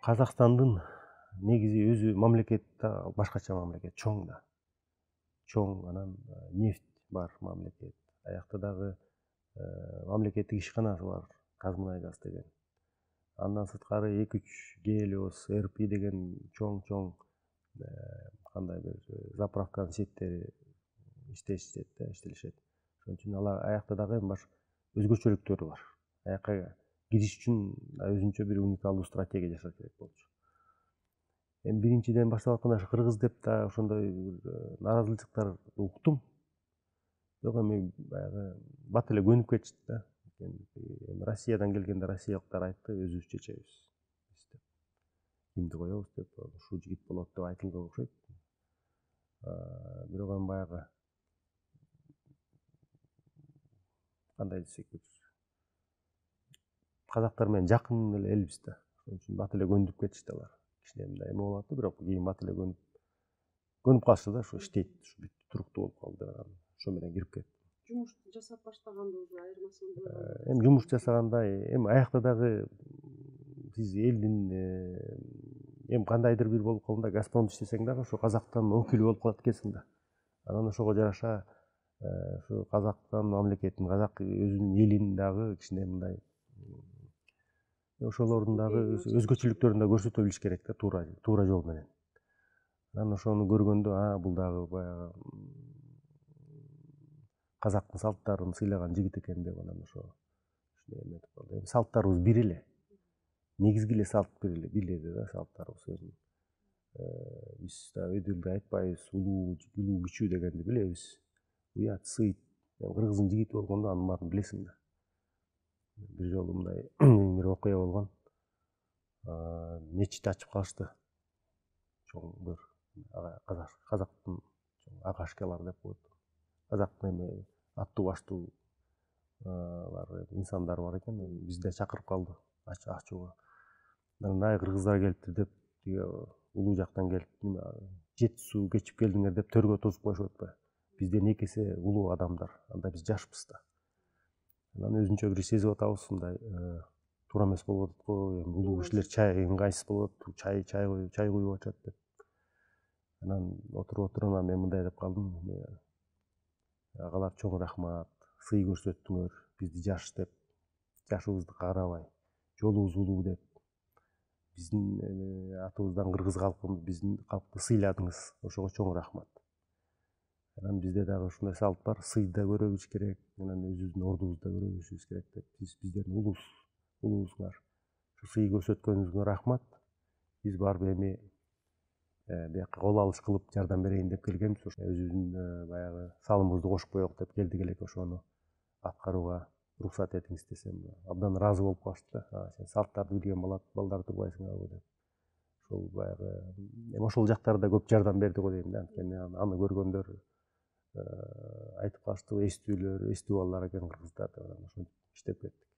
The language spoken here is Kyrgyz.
Казакстандын негизи өзү мамлекет да башкача мамлекет, чоң да. Чоң, анан нефть бар мамлекет. Аякта дагы мамлекеттик ишканасы бар, Казмунайгаз деген. Андан сырткары 2-3 Гелиос, РП деген чоң кандай бир заправканын сеттери иштешет да, иштелишет. Ошон үчүн алар аякта дагы эми баш өзгөчөлүктөрү бар. Аякка кириш үчүн өзүнчө бир уникалдуу стратегия жасаш керек болчу. Эми биринчиден баштап атканда кыргыз деп да ошондой нааразычылыктарды уктум. Бирок эми баягы бат эле көнүп кетишти да. Эми Россиядан келгенде россиялыктар айтты, өзүбүз чечебиз деп. Кимди коебуз деп, ушул жигит болот деп айтылды окшойт. Бирок эми баягы кандай десек, казактар менен жакын эле элбиз да. Ошон үчүн бат эле көнүп кетишти алар. Кичине мындай эме болуп атты, бирок кийин бат эле көнүп калышты да, ушу иштейт, ушу бүт туруктуу болуп калды. Ошо менен кирип кеттим. Жумуш жасап баштаганда уже айырмасы болду. Эми жумуш жасаганда эми аякта дагы сиз элдин эми кандайдыр бир болуп калганда Газпромдо иштесең дагы ошо казактан өкүлү болуп калат экенсиң да. Анан ошого жараша ушу казактан мамлекеттин, казак өзүнүн элин дагы кичине мындай ошолордун дагы өзгөчөлүктөрүн да көрсөтө билиш керек да, туура жол менен. Анан ошону көргөндө, бул дагы баягы казактын салттарын сыйлаган жигит экен деп, анан ошо эметип калды. Эми салттарыбыз бир эле. Негизги эле салт бир эле да, салттарыбыз. Биз да өйдөлдү айтпайбыз, улуу кичүү дегенди билебиз. Уят, сыйт. Кыргыздын жигити болгондо анын баарын билесиң да. Бир жолу мындай бир окуя болгон. Мечит ачып калышты. Чоң бир казактын агашкалар деп коет. Казактын эми аттуу баштуу инсандар бар экен, бизде чакырып калды ачууга. Анан кыргыздар келиптир деп, улуу жактан келип, жети кечип келдиңер деп төргө тосуп коюшуп атпайбы? Бизден 2 эсе улуу адамдар, анда биз жашпыз да. Анан өзүнчө бир сезип атабыз, мындай туура эмес болуп атат го, эми улуу кишилер ыңгайсыз болот, чай куюп атышат деп. Анан отуруп анан мен мындай деп калдым, агалар чоң рахмат, сый көрсөттүңөр, бизди жаш деп, жашыбызды карабай, жолубуз улуу деп, биздин атыбыздан кыргыз калкын, биздин калкты сыйладыңыз, ошого чоң рахмат. Анан бизде дагы ушундай салт бар, сыйды да көрө билиш керек, анан өзүбүздүн ордубузду да көрө билишибиз керек деп, биздердин улуусуңар. Сый көрсөткөнүңүзгө рахмат. Биз барып эми бияка кол алыш кылып жардам берейин деп келгенбиз. Өзүбүздүн баягы салымыбызды кошуп коелук деп келдик элек, ошону аткарууга уруксат этиңиз десем, абдан ыраазы болуп калышты да. Сен салттарды билген балдар турбайсыңарбы деп. Ошол баягы эми ошол жактарда көп жардам берди го дейм да. Анткени аны көргөндөр айтып калышты, эстүү балдар экен кыргыздар деп, ошентип иштеп кеттик.